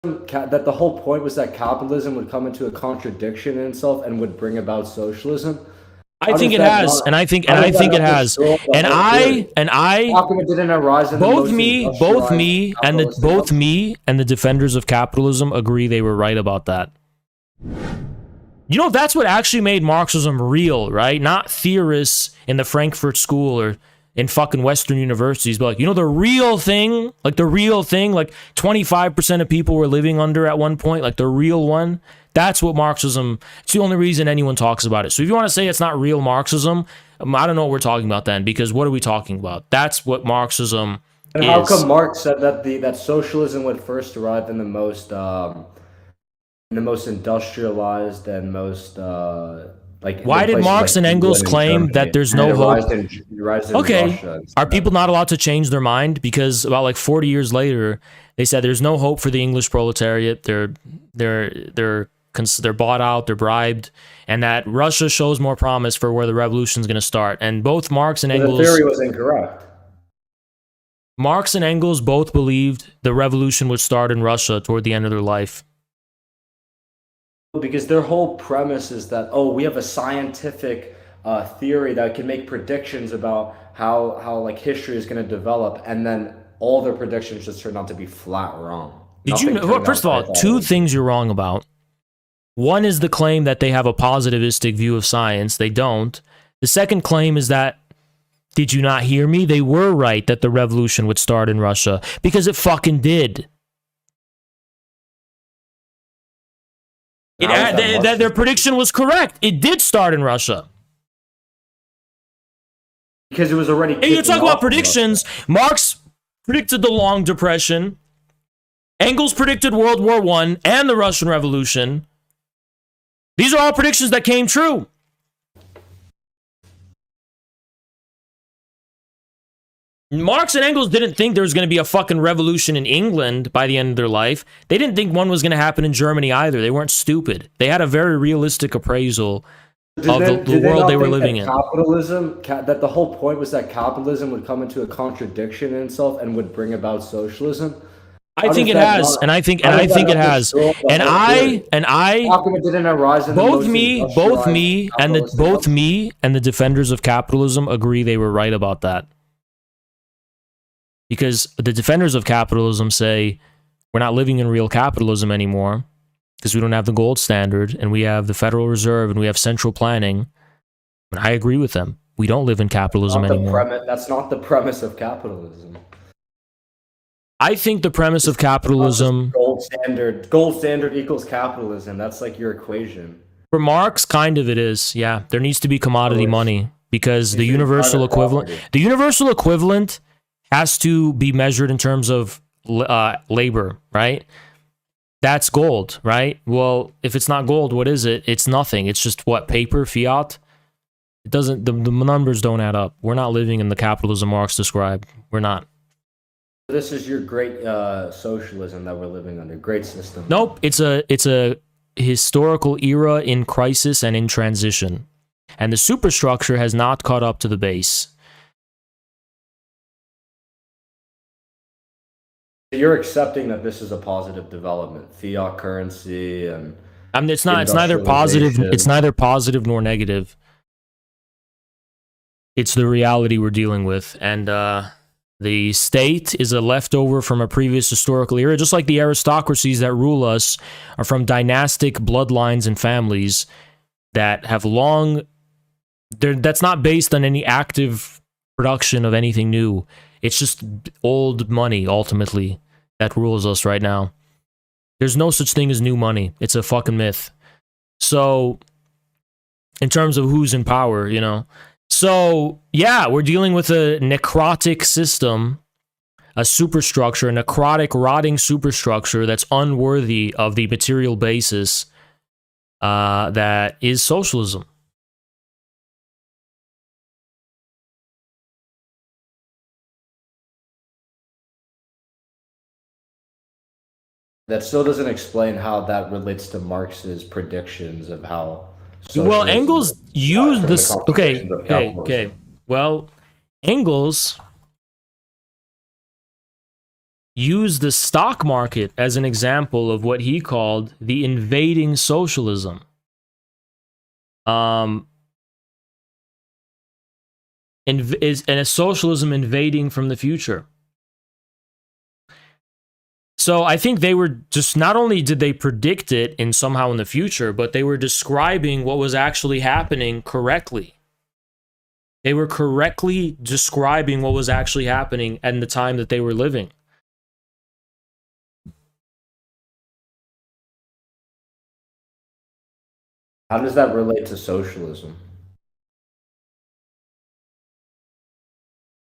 that the whole point was that capitalism would come into a contradiction in itself and would bring about socialism. I How think does it that has, not? and I think How does that it not has, destroy the and whole theory? I, How come it didn't arise in the most industrialized capitalistic both country? me and the defenders of capitalism agree they were right about that. You know, that's what actually made Marxism real, right? Not theorists in the Frankfurt School or in fucking Western universities, but like, you know, the real thing, like 25% of people were living under at one point, like the real one. That's what Marxism, it's the only reason anyone talks about it. So if you want to say it's not real Marxism, I don't know what we're talking about then, because what are we talking about? That's what Marxism And how is. come Marx said that that socialism would first arrive in the most industrialized and most like Why in did places Marx like and Engels England and claim that Germany, there's and no it hope? arrived in Okay, Russia are instead. people not allowed to change their mind? Because about like 40 years later, they said there's no hope for the English proletariat. They're bought out, they're bribed, and that Russia shows more promise for where the revolution is going to start. And both Marx and So the Engels, theory was incorrect. Both believed the revolution would start in Russia toward the end of their life. Because their whole premise is that, oh, we have a scientific theory that can make predictions about how like history is going to develop, and then all their predictions just turned out to be flat wrong. Did you Nothing know? Well, turned first out of how all, I thought it two would be. things you're wrong about. One is the claim that they have a positivistic view of science. They don't. The second claim is that, did you not hear me? They were right that the revolution would start in Russia, because it fucking did. Their prediction was correct. It did start in Russia. Because it was already Hey, you kicking talk about off in predictions. Russia. Marx predicted the Long Depression. Engels predicted World War I and the Russian Revolution. These are all predictions that came true. Marx and Engels didn't think there was going to be a fucking revolution in England by the end of their life. They didn't think one was going to happen in Germany either. They weren't stupid. They had a very realistic appraisal of the world they were living in. That the whole point was that capitalism would come into a contradiction in itself and would bring about socialism. I think it has, and I think it has, and I, How come it didn't arise in the most industrialized both me and the defenders of capitalism agree they were right about that. Because the defenders of capitalism say we're not living in real capitalism anymore because we don't have the gold standard and we have the Federal Reserve and we have central planning. And I agree with them. We don't live in capitalism anymore. That's not the premise of capitalism. I think the premise of capitalism, gold standard equals capitalism. That's like your equation. for Marx, kind of it is. Yeah, there needs to be commodity money because the universal equivalent has to be measured in terms of labor, right? That's gold, right? Well, if it's not gold, what is it? It's nothing. It's just what, paper, fiat? It doesn't. The numbers don't add up. We're not living in the capitalism Marx described. We're not. This is your great socialism that we're living under. Great system. Nope. It's a historical era in crisis and in transition, and the superstructure has not caught up to the base. You're accepting that this is a positive development, fiat currency, and I mean, it's not. It's neither positive. It's neither positive nor negative. It's the reality we're dealing with, and the state is a leftover from a previous historical era, just like the aristocracies that rule us are from dynastic bloodlines and families that have long. That's not based on any active production of anything new. It's just old money, ultimately, that rules us right now. There's no such thing as new money. It's a fucking myth. So, in terms of who's in power, you know. So, yeah, we're dealing with a necrotic system, a superstructure, a necrotic, rotting superstructure that's unworthy of the material basis that is socialism. that still doesn't explain how that relates to Marx's predictions of how. Well, Engels used this. Okay. Well, Engels used the stock market as an example of what he called the invading socialism. And a socialism invading from the future. So I think they were just, not only did they predict it in somehow in the future, but they were describing what was actually happening correctly. They were correctly describing what was actually happening at the time that they were living. How does that relate to socialism?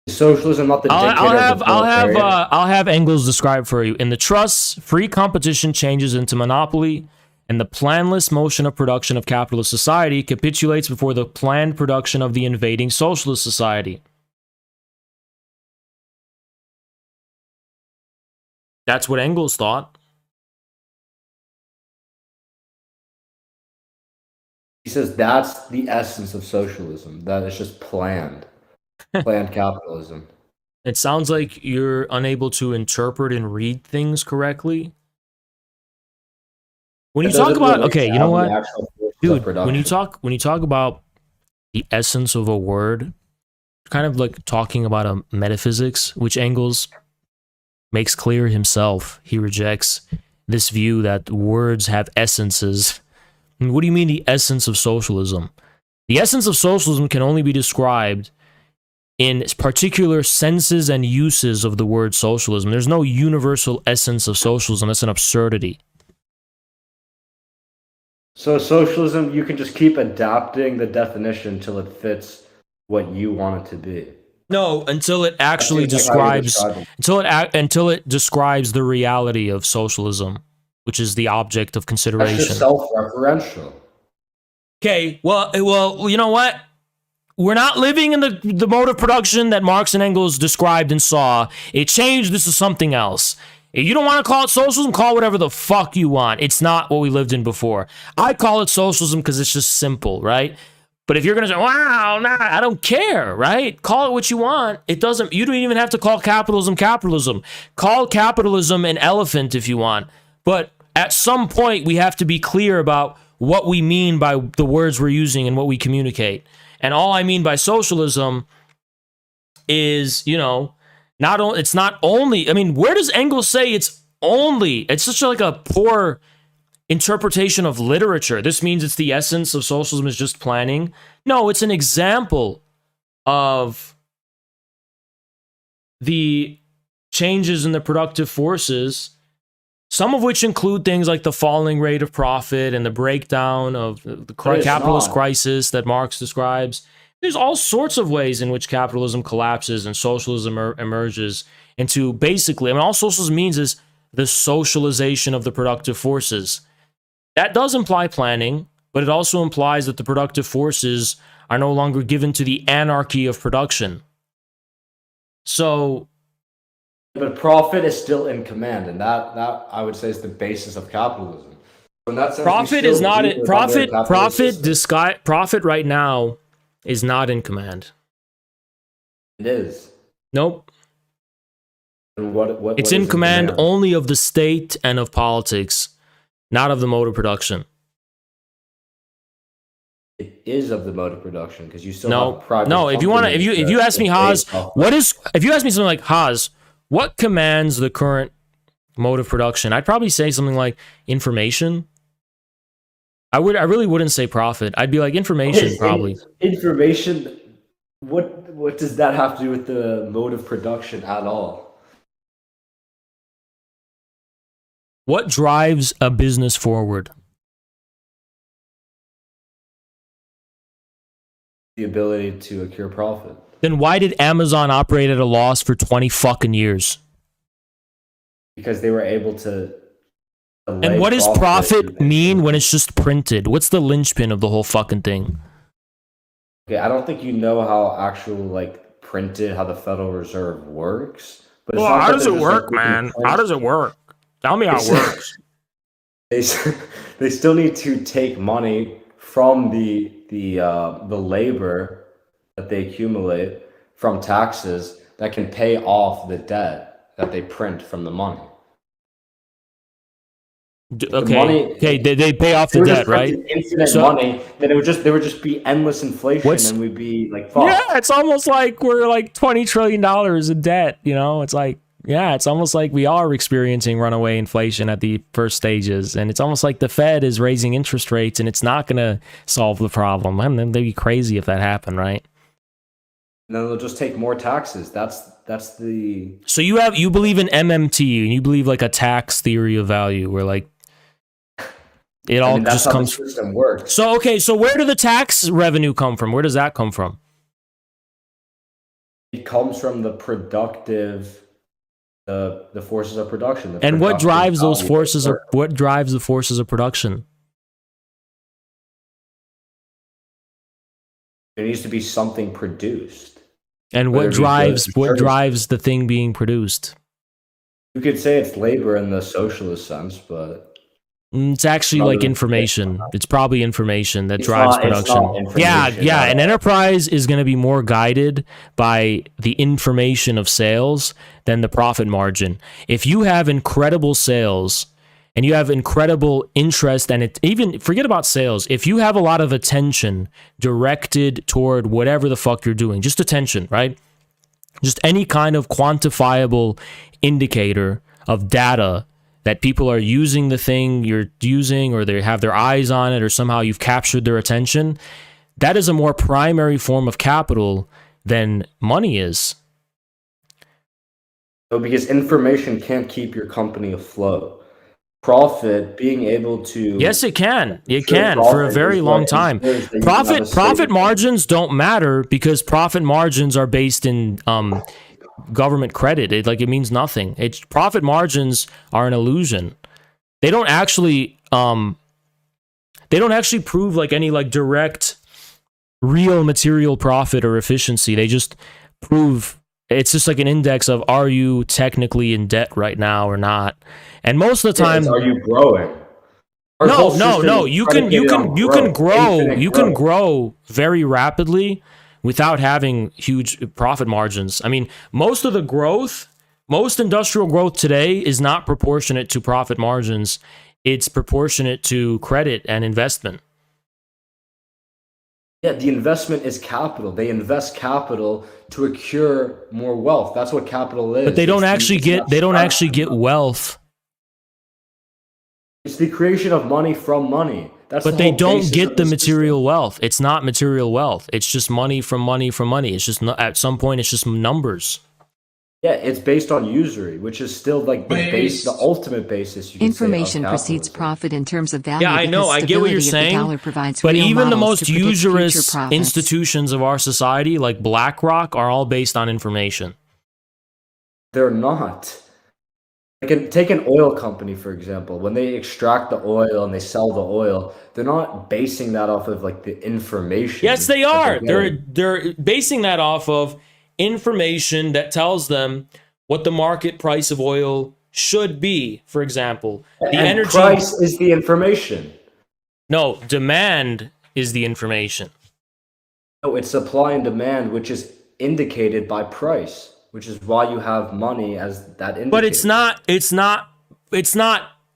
Is socialism not the dictator of the proletariat? I'll have Engels describe for you. In the trusts, free competition changes into monopoly, and the planless motion of production of capitalist society capitulates before the planned production of the invading socialist society. That's what Engels thought. He says that's the essence of socialism. That it's just planned capitalism. It sounds like you're unable to interpret and read things correctly. When you talk about, okay, you know what, dude, when you talk about the essence of a word, kind of like talking about a metaphysics, which Engels makes clear himself. He rejects this view that words have essences. And what do you mean the essence of socialism? The essence of socialism can only be described in particular senses and uses of the word socialism. There's no universal essence of socialism. That's an absurdity. So socialism, you can just keep adapting the definition until it fits what you want it to be. No, until it actually describes until it describes the reality of socialism, which is the object of consideration. That's just self-referential. Okay, well, you know what? We're not living in the mode of production that Marx and Engels described and saw. It changed. This is something else. If you don't want to call it socialism, call it whatever the fuck you want. It's not what we lived in before. I call it socialism because it's just simple, right? But if you're going to say, wow, nah, I don't care, right? Call it what you want. It doesn't, you don't even have to call capitalism capitalism. Call capitalism an elephant if you want. But at some point, we have to be clear about what we mean by the words we're using and what we communicate. And all I mean by socialism is, it's not only, I mean, where does Engels say it's such like a poor interpretation of literature. This means it's the essence of socialism is just planning. No, it's an example of the changes in the productive forces, some of which include things like the falling rate of profit and the breakdown of the capitalist crisis that Marx describes. There's all sorts of ways in which capitalism collapses and socialism emerges into basically, I mean, all socialism means is the socialization of the productive forces. That does imply planning, but it also implies that the productive forces are no longer given to the anarchy of production. So, but profit is still in command, and that I would say is the basis of capitalism. So in that sense, profit is not profit right now is not in command. It is. Nope. And what it's in command only of the state and of politics, not of the mode of production. It is of the mode of production because you still have private. No, if you ask me, Haz, if you ask me something like, Haz, what commands the current mode of production? I'd probably say something like information. I really wouldn't say profit. I'd be like information, probably. Information. What does that have to do with the mode of production at all? What drives a business forward? The ability to accrue profit. Then why did Amazon operate at a loss for 20 fucking years? Because they were able to. And what does profit mean when it's just printed? What's the linchpin of the whole fucking thing? Okay, I don't think you know how actual printed, how the Federal Reserve works. But well, how does it work, man? How does it work? Tell me how it works. They still need to take money from the labor that they accumulate from taxes that can pay off the debt. that they print from the money. Okay, they pay off the debt, right? Infinite money, then there would just be endless inflation, and we'd be like, fuck. Yeah, it's almost like we're like $20 trillion in debt. It's like, yeah, it's almost like we are experiencing runaway inflation at the first stages, and it's almost like the Fed is raising interest rates, and it's not going to solve the problem. And then they'd be crazy if that happened, right? And then they'll just take more taxes. That's the. So you believe in MMT, and you believe like a tax theory of value, where like it all just comes. The system works. So okay, so where do the tax revenue come from? Where does that come from? It comes from the productive, the forces of production. And what drives those forces? What drives the forces of production? There needs to be something produced. And what drives the thing being produced? You could say it's labor in the socialist sense, but it's actually like information. It's probably information that drives production. Yeah. An enterprise is going to be more guided by the information of sales than the profit margin. If you have incredible sales and you have incredible interest, and even forget about sales, if you have a lot of attention directed toward whatever the fuck you're doing, just attention, right? Just any kind of quantifiable indicator of data that people are using the thing you're using, or they have their eyes on it, or somehow you've captured their attention, that is a more primary form of capital than money is. So because information can't keep your company afloat. Profit, being able to... Yes, it can. It can for a very long time. Profit margins don't matter because profit margins are based in government credit. It means nothing. Profit margins are an illusion. They don't actually prove like any like direct real material profit or efficiency. They just prove it's just like an index of, are you technically in debt right now or not? And most of the time, are you growing? No. You can grow very rapidly without having huge profit margins. I mean, most industrial growth today is not proportionate to profit margins. It's proportionate to credit and investment. Yeah, the investment is capital. They invest capital to accrue more wealth. That's what capital is. But they don't actually get wealth. It's the creation of money from money. But they don't get the material wealth. It's not material wealth. It's just money from money from money. It's just at some point it's just numbers. Yeah, it's based on usury, which is still like the ultimate basis. Information precedes profit in terms of value. Yeah, I know. I get what you're saying. But even the most usurious institutions of our society, like BlackRock, are all based on information. They're not. Take an oil company, for example. When they extract the oil and they sell the oil, they're not basing that off of like the information. Yes, they are. They're basing that off of information that tells them what the market price of oil should be. For example, the energy price is the information. No, demand is the information. No, it's supply and demand, which is indicated by price. Which is why you have money as that indicator. But it's not,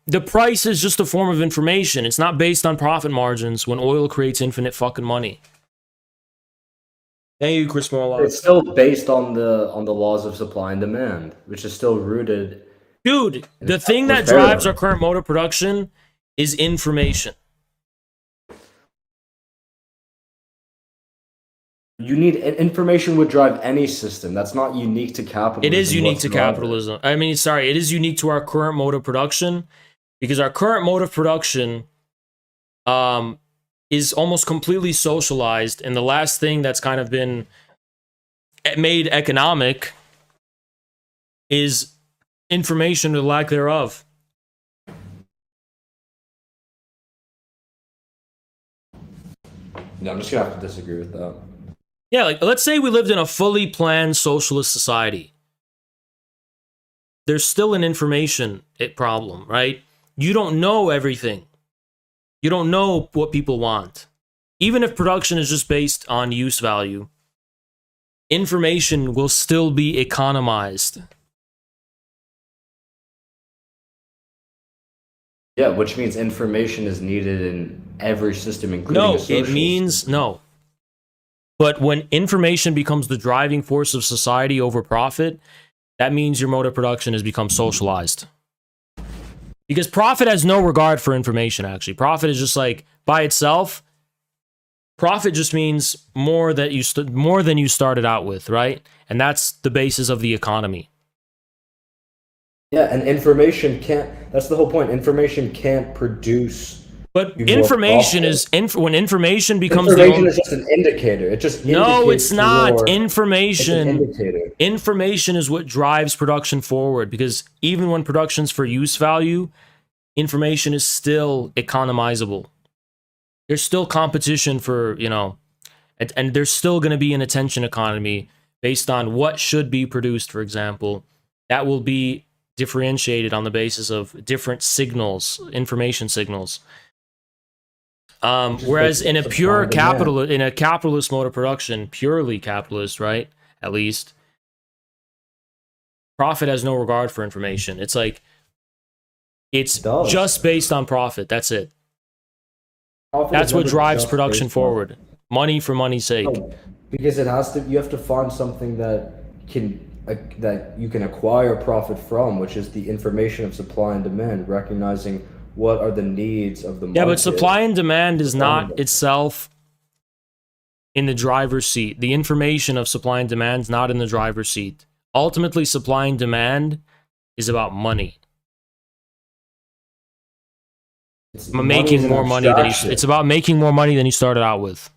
the price is just a form of information. It's not based on profit margins when oil creates infinite fucking money. Thank you, Chris Morlock. It's still based on the laws of supply and demand, which is still rooted. Dude, the thing that drives our current mode of production is information. You need information would drive any system. That's not unique to capitalism. It is unique to capitalism. It is unique to our current mode of production because our current mode of production is almost completely socialized. And the last thing that's kind of been made economic is information or lack thereof. No, I'm just going to have to disagree with that. Yeah, like let's say we lived in a fully planned socialist society. There's still an information problem, right? You don't know everything. You don't know what people want. Even if production is just based on use value, information will still be economized. Yeah, which means information is needed in every system, including a No, social it means system. no. But when information becomes the driving force of society over profit, that means your mode of production has become socialized. Because profit has no regard for information, actually. Profit is just like, by itself, profit just means more than you started out with, right? And that's the basis of the economy. Yeah, and information can't. That's the whole point. Information can't produce. But you more information profit. is when information becomes Information the is just an indicator. It just no, indicates it's not. It's an Information indicator. information is what drives production forward, because even when production's for use value, information is still economizable. There's still competition for, and there's still going to be an attention economy based on what should be produced, for example. That will be differentiated on the basis of different signals, information signals. Whereas in a capitalist mode of production, purely capitalist, right? At least, profit has no regard for information. It's like, it's just based on profit. That's it. That's what drives production forward. Money for money's sake. No, because it has to. You have to find something that you can acquire profit from, which is the information of supply and demand, recognizing what are the needs of the market. Yeah, but supply and demand is not itself in the driver's seat. The information of supply and demand is not in the driver's seat. Ultimately, supply and demand is about money. It's about making more money than you started out with.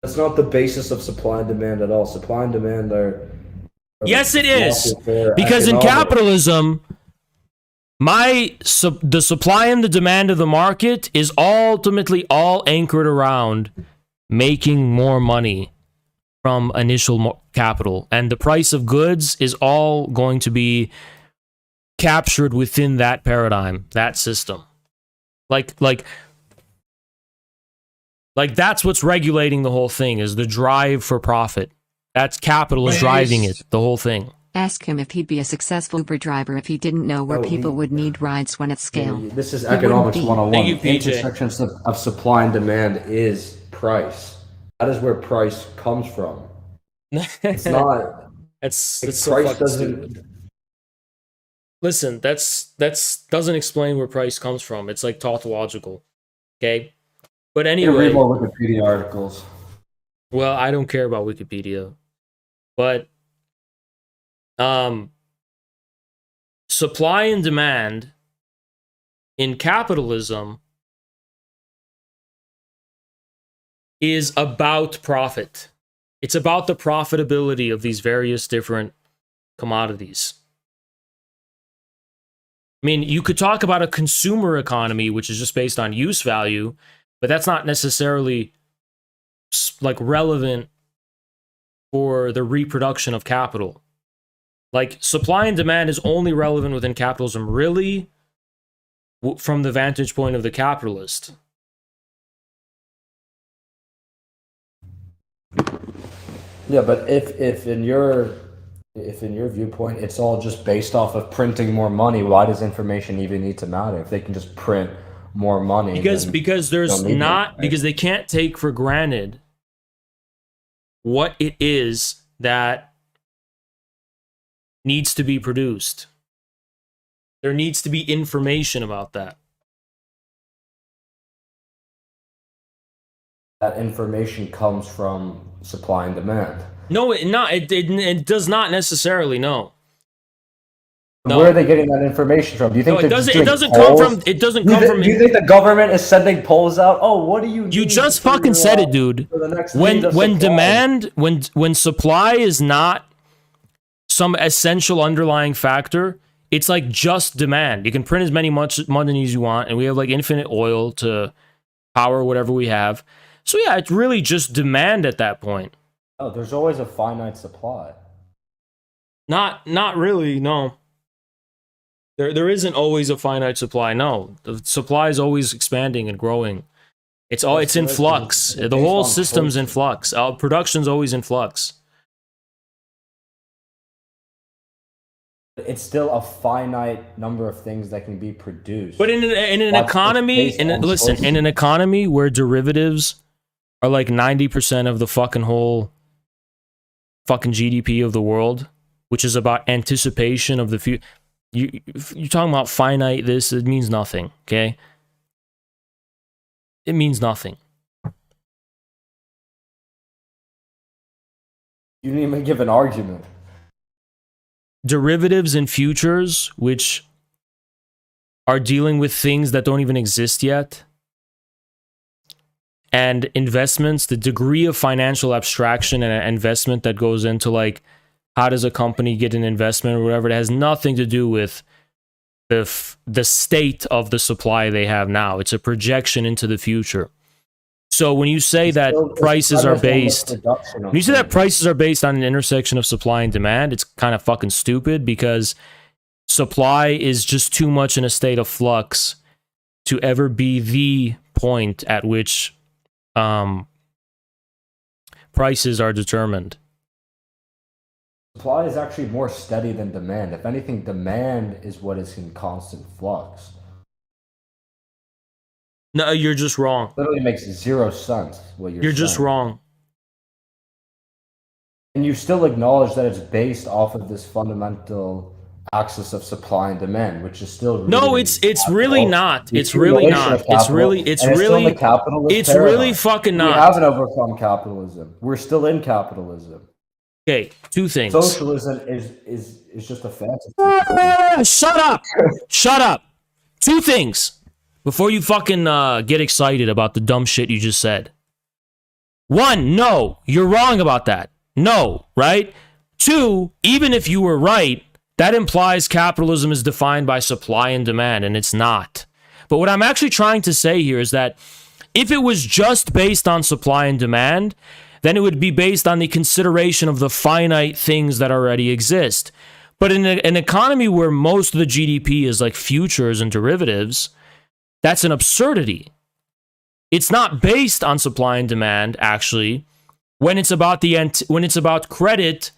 That's not the basis of supply and demand at all. Supply and demand are yes, it is. Because in capitalism, the supply and the demand of the market is ultimately all anchored around making more money from initial capital. And the price of goods is all going to be captured within that paradigm, that system. Like that's what's regulating the whole thing, is the drive for profit. That's capital is driving it, the whole thing. Ask him if he'd be a successful Uber driver if he didn't know where people would need rides when at scale. This is economics 101. Thank you, PJ. The intersection of supply and demand is price. That is where price comes from. It's not. It's price so fucking doesn't. stupid. Listen, that's doesn't explain where price comes from. It's like tautological. Okay? But anyway, read more Wikipedia articles. Well, I don't care about Wikipedia. But supply and demand in capitalism is about profit. It's about the profitability of these various different commodities. I mean, you could talk about a consumer economy, which is just based on use value, but that's not necessarily like relevant for the reproduction of capital. Like, supply and demand is only relevant within capitalism, really, from the vantage point of the capitalist. Yeah, but if in your viewpoint it's all just based off of printing more money, why does information even need to matter if they can just print more money? Because there's not, because they can't take for granted what it is that needs to be produced. There needs to be information about that. That information comes from supply and demand. No, it does not necessarily. No. Where are they getting that information from? Do you think it doesn't come from? Do you think the government is sending polls out? Oh, what do you? You just fucking said it, dude. When supply is not some essential underlying factor, it's like just demand. You can print as many money as you want, and we have like infinite oil to power whatever we have. So yeah, it's really just demand at that point. Oh, there's always a finite supply. Not really, no. There isn't always a finite supply. No, the supply is always expanding and growing. It's in flux. The whole system's in flux. Production's always in flux. It's still a finite number of things that can be produced. But in an economy, listen, in an economy where derivatives are like 90% of the fucking whole fucking GDP of the world, which is about anticipation of the future. You're talking about finite this, it means nothing, okay? It means nothing. You didn't even give an argument. Derivatives and futures, which are dealing with things that don't even exist yet, and investments, the degree of financial abstraction and investment that goes into, like, how does a company get an investment or whatever, it has nothing to do with the state of the supply they have now. It's a projection into the future. So when you say that prices are based, when you say that prices are based on an intersection of supply and demand, it's kind of fucking stupid, because supply is just too much in a state of flux to ever be the point at which prices are determined. Supply is actually more steady than demand. If anything, demand is what is in constant flux. No, you're just wrong. Literally makes zero sense what you're saying. Just wrong. And you still acknowledge that it's based off of this fundamental axis of supply and demand, which is still no, it's really not. It's really not. It's really fucking not. We haven't overcome capitalism. We're still in capitalism. Okay, two things. Socialism is just a fantasy. Shut up! Shut up! Two things before you fucking get excited about the dumb shit you just said. One, no, you're wrong about that. No, right? Two, even if you were right, that implies capitalism is defined by supply and demand, and it's not. But what I'm actually trying to say here is that if it was just based on supply and demand, then it would be based on the consideration of the finite things that already exist. But in an economy where most of the GDP is like futures and derivatives, that's an absurdity. It's not based on supply and demand, actually, when it's about credit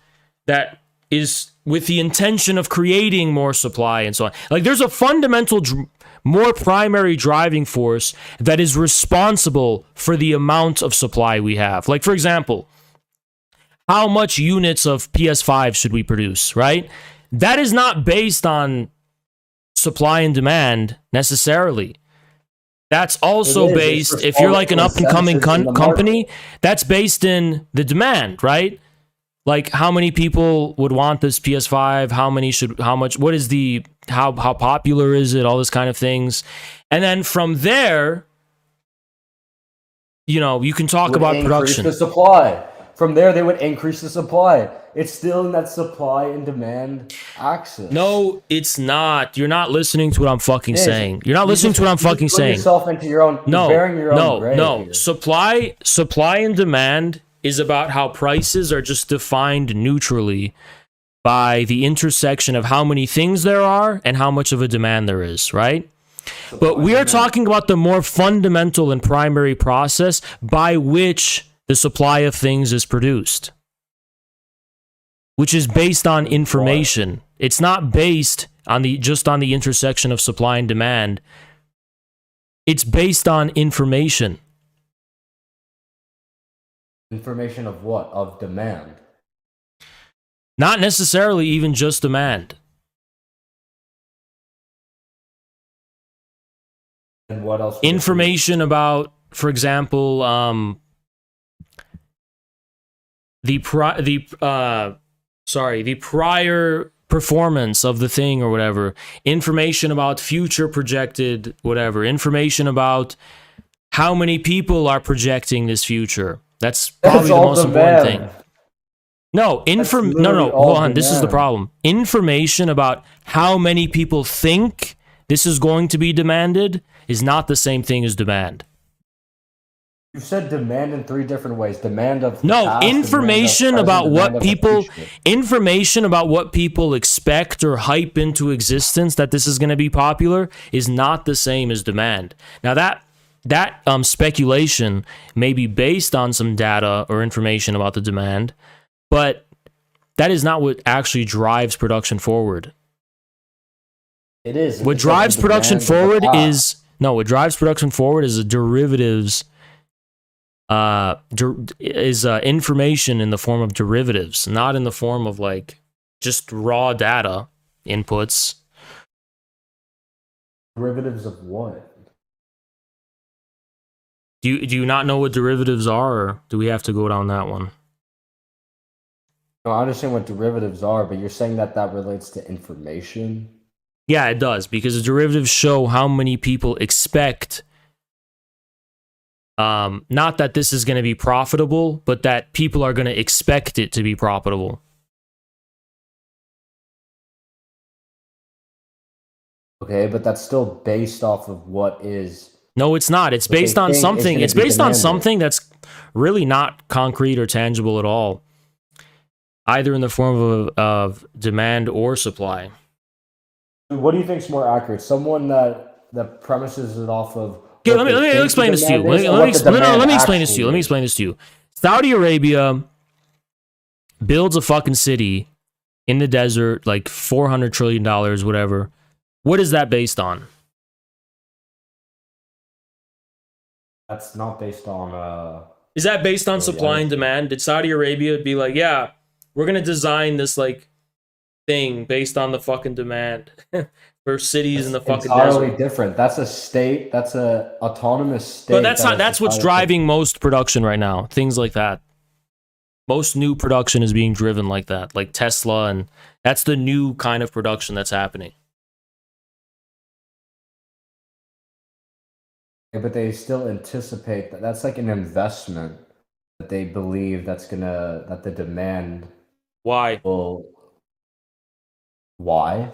that is with the intention of creating more supply and so on. Like, there's a fundamental, more primary driving force that is responsible for the amount of supply we have. Like, for example, how much units of PS5 should we produce, right? That is not based on supply and demand necessarily. That's also based, if you're like an up-and-coming company, that's based in the demand, right? Like, how many people would want this PS5? How popular is it? All this kind of things. And then from there, you can talk about production. The supply. From there, they would increase the supply. It's still in that supply and demand axis. No, it's not. You're not listening to what I'm fucking saying. You're not listening to what I'm fucking saying. Yourself into your own. No. Supply and demand is about how prices are just defined neutrally by the intersection of how many things there are and how much of a demand there is, right? But we are talking about the more fundamental and primary process by which the supply of things is produced, which is based on information. It's not based on just on the intersection of supply and demand. It's based on information. Information of what? Of demand. Not necessarily even just demand. And what else? Information about, for example, the prior performance of the thing or whatever. Information about future projected whatever. Information about how many people are projecting this future. That's probably the most important thing. No, hold on. This is the problem. Information about how many people think this is going to be demanded is not the same thing as demand. You said demand in three different ways. Demand of information about what people expect or hype into existence that this is going to be popular is not the same as demand. Now that speculation may be based on some data or information about the demand, but that is not what actually drives production forward. It is. What It's drives the production demand of the forward class. what drives production forward is a derivatives, information in the form of derivatives, not in the form of like just raw data inputs. Derivatives of what? Do you not know what derivatives are, or do we have to go down that one? No, I understand what derivatives are, but you're saying that that relates to information? Yeah, it does, because the derivatives show how many people expect, not that this is going to be profitable, but that people are going to expect it to be profitable. Okay, but that's still based off of what is No, it's not. It's what they based on think is something. going It's to be based on demanded. something that's really not concrete or tangible at all, either in the form of demand or supply. What do you think is more accurate? Someone that premises it off of Okay, what they let me think the explain this to you. demand is, or what the demand Let me explain this to you. actually Let me is? explain this to you. Saudi Arabia builds a fucking city in the desert, like $400 trillion, whatever. What is that based on? That's not based on Is that based on really supply and anything. demand? Did Saudi Arabia be like, yeah, we're gonna design this like thing based on the fucking demand for cities in It's the fucking entirely desert? different. That's a state. That's a autonomous But state that's that not. has That's what's decided to. driving most production right now. Things like that. Most new production is being driven like that, like Tesla, and that's the new kind of production that's happening. But they still anticipate that that's like an investment that they believe that the demand Why? will. Why?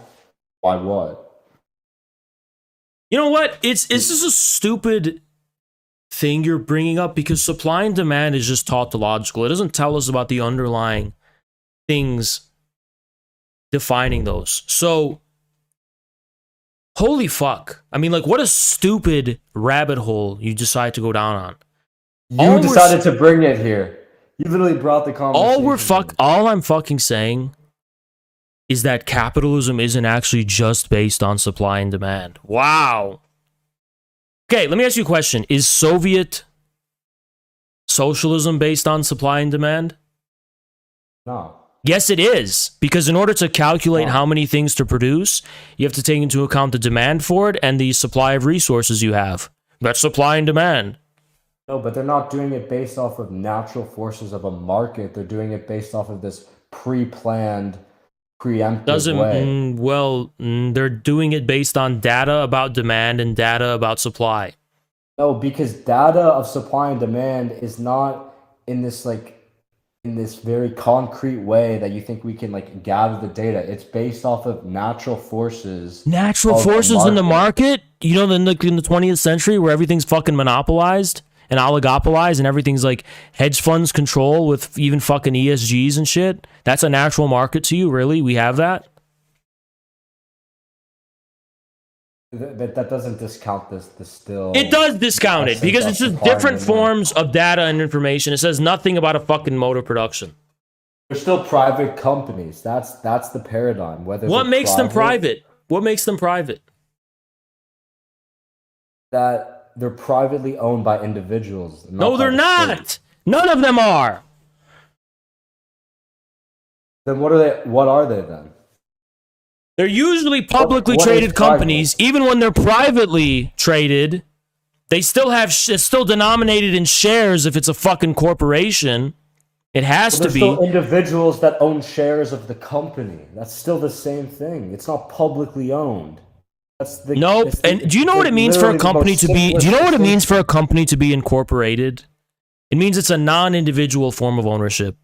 Why what? You know what? It's just a stupid thing you're bringing up, because supply and demand is just tautological. It doesn't tell us about the underlying things defining those. So, holy fuck. I mean, like, what a stupid rabbit hole you decide to go down on. You decided to bring it here. You literally brought the conversation here. All I'm fucking saying is that capitalism isn't actually just based on supply and demand. Wow. Okay, let me ask you a question. Is Soviet socialism based on supply and demand? No. Yes, it is. Because in order to calculate No. how many things to produce, you have to take into account the demand for it and the supply of resources you have. That's supply and demand. No, but they're not doing it based off of natural forces of a market. They're doing it based off of this pre-planned, preemptive way. They're doing it based on data about demand and data about supply. No, because data of supply and demand is not in this in this very concrete way that you think we can like gather the data. It's based off of natural forces Natural of a forces in the market. market? You know, in the 20th century where everything's fucking monopolized and oligopolized and everything's like hedge funds control with even fucking ESGs and shit? That's a natural market to you? Really? We have that? That doesn't discount this still It does discount it, essence because of it's just supply and different demand. forms of data and information. It says nothing about a fucking mode of production. They're still private companies. That's the paradigm. Whether What they're makes them private, private? What makes them private? that they're privately owned by individuals, No, not by they're the state. not. None of them are. Then what are they? What are they then? They're usually publicly What is traded private? companies. Even when they're privately traded, they still have it's still denominated in shares. If it's a fucking corporation, it has Well, to there's still be. individuals that own shares of the company. That's still the same thing. It's not publicly owned. Nope. And do you know what it means for a literally the company most to be? Do simplest you know what it means for a distinction. company to be incorporated? It means it's a non-individual form of ownership.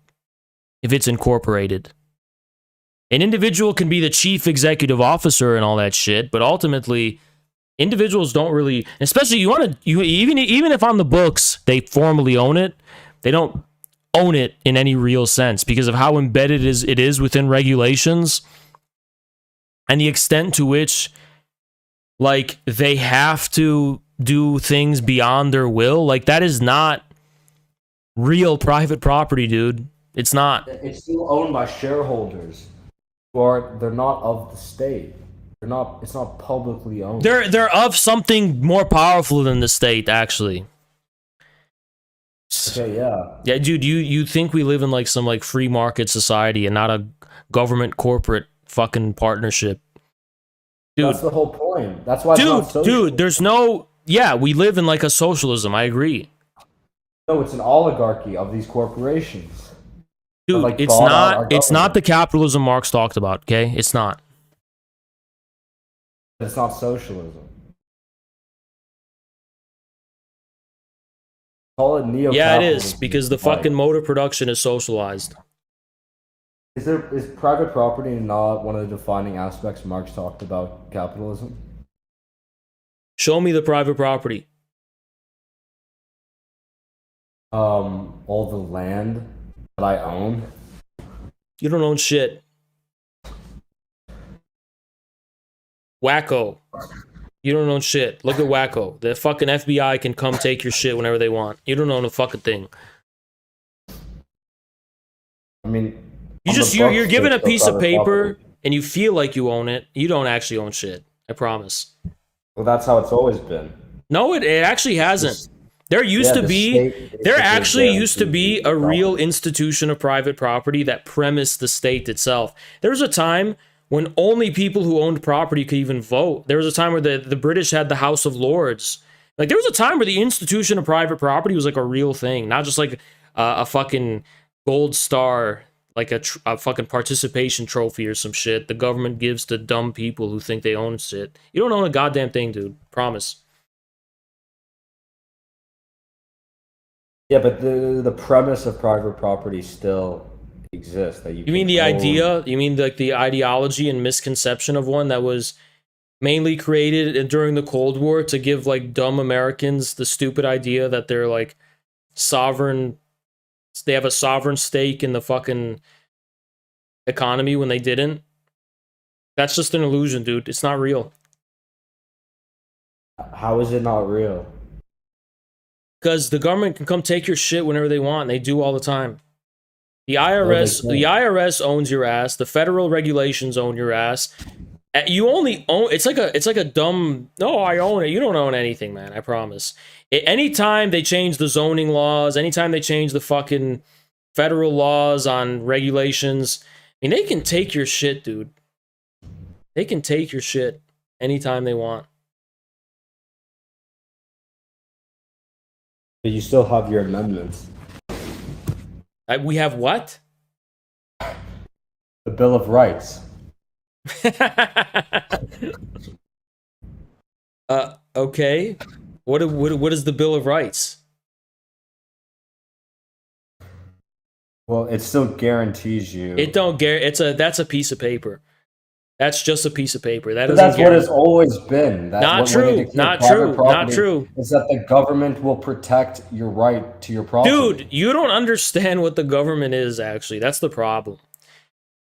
If it's incorporated, an individual can be the chief executive officer and all that shit, but ultimately, individuals don't really. Especially even if on the books they formally own it, they don't own it in any real sense because of how embedded it is within regulations and the extent to which like they have to do things beyond their will. Like, that is not real private property, dude. It's not. It's still owned by shareholders, or they're not of the state. They're not. It's not publicly owned. They're of something more powerful than the state, actually. Okay, yeah. Yeah, dude, you think we live in like some like free market society and not a government corporate fucking partnership? Dude, That's the whole point. That's why it's not social. dude, there's no. Yeah, we live in like a socialism. I agree. No, it's an oligarchy of these corporations. Dude, like, it's bought out our not. It's not government. the capitalism Marx talked about. Okay, it's not. It's not socialism. Call it neo. Yeah, it is because the fucking motor production is socialized. Is private property not one of the defining aspects Marx talked about capitalism? Show me the private property. All the land that I own. You don't own shit. Wacko. You don't own shit. Look at Wacko. The fucking FBI can come take your shit whenever they want. You don't own a fucking thing. I mean, You're given a piece of paper and you feel like you own it. You don't actually own shit. I promise. Well, that's how it's always been. No, it actually hasn't. There used to be a real institution of private property that premised the state itself. There was a time when only people who owned property could even vote. There was a time where the British had the House of Lords. Like, there was a time where the institution of private property was like a real thing, not just like a fucking gold star, like a fucking participation trophy or some shit the government gives to dumb people who think they own shit. You don't own a goddamn thing, dude. Promise. Yeah, but the premise of private property still exists. That You mean the idea? You mean like the ideology and misconception of one that was mainly created during the Cold War to give like dumb Americans the stupid idea that they're like sovereign. They have a sovereign stake in the fucking economy when they didn't. That's just an illusion, dude. It's not real. How is it not real? Because the government can come take your shit whenever they want. And they do all the time. The IRS owns your ass. The federal regulations own your ass. You only own. It's like a dumb. No, I own it. You don't own anything, man. I promise. Anytime they change the zoning laws, anytime they change the fucking federal laws on regulations, I mean, they can take your shit, dude. They can take your shit anytime they want. But you still have your amendments. We have what? The Bill of Rights. Okay. What is the Bill of Rights? Well, it still guarantees you. It don't that's a piece of paper. That's just a piece of paper. That's what it's always been. Not true. Not true. Is that the government will protect your right to your property. Dude, you don't understand what the government is, actually. That's the problem.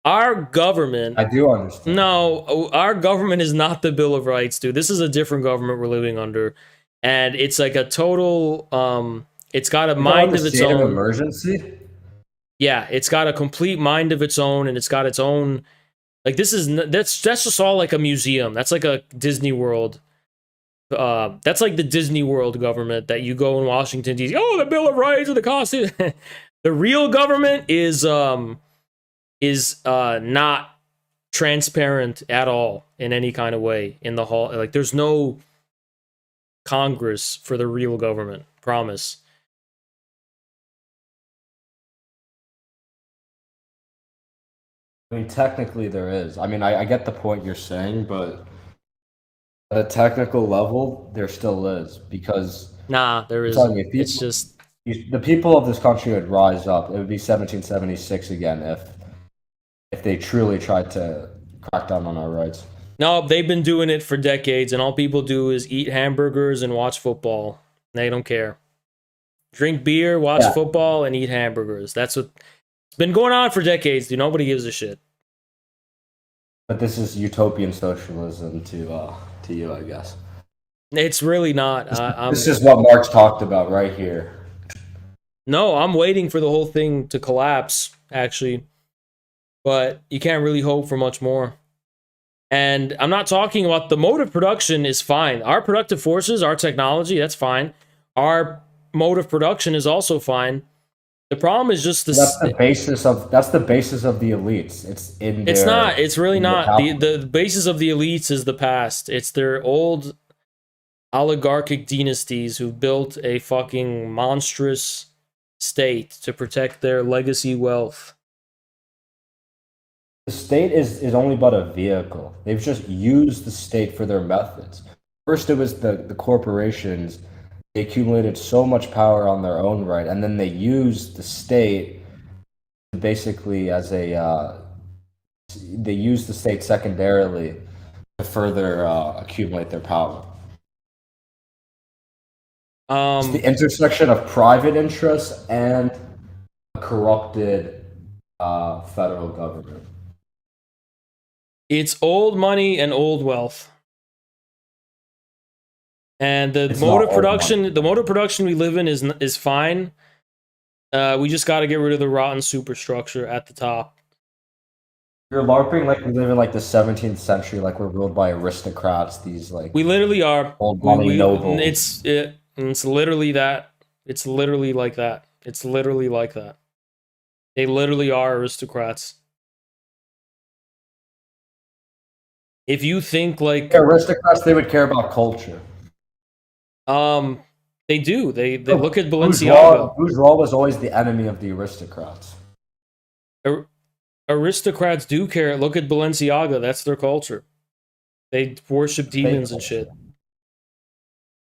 Our government... I do understand. No, our government is not the Bill of Rights, dude. This is a different government we're living under. And it's like a total... it's got a mind of its own. State of emergency? Yeah, it's got a complete mind of its own, and it's got its own... Like, that's just all like a museum. That's like a Disney World. That's like the Disney World government that you go in Washington, D.C. Oh, the Bill of Rights or the Constitution. The real government is not transparent at all in any kind of way in the hall. Like, there's no Congress for the real government. Promise. I mean, technically there is. I mean, I get the point you're saying, but at a technical level, there still is. Because... Nah, there isn't. It's just... The people of this country would rise up. It would be 1776 again if they truly tried to crack down on our rights. No, they've been doing it for decades, and all people do is eat hamburgers and watch football. They don't care. Drink beer, watch football, and eat hamburgers. That's what... It's been going on for decades, dude. Nobody gives a shit. But this is utopian socialism to you, I guess. It's really not. This is what Marx talked about right here. No, I'm waiting for the whole thing to collapse, actually. But you can't really hope for much more. And I'm not talking about the mode of production is fine. Our productive forces, our technology, that's fine. Our mode of production is also fine. The problem is just this. That's the basis of the elites. It's in It's their not. It's really in their not. capital. The basis of the elites is the past. It's their old oligarchic dynasties who built a fucking monstrous state to protect their legacy wealth. The state is only but a vehicle. They've just used the state for their methods. First, it was the corporations. They accumulated so much power on their own right, and then they used the state basically as a. They used the state secondarily to further accumulate their power. It's the intersection of private interests and a corrupted federal government. It's old money and old wealth. And the It's mode not of old production, money. the mode of production we live in is fine. We just got to get rid of the rotten superstructure at the top. You're LARPing like we live in like the 17th century, like we're ruled by aristocrats. These like We literally are. old money nobles. It's literally that. It's literally like that. It's literally like that. They literally are aristocrats. If you think like Aristocrats, they would care about culture. they do. They look at Bourgeois, Balenciaga. bourgeois was always the enemy of the aristocrats. Aristocrats do care. Look at Balenciaga. That's their culture. They worship demons and shit.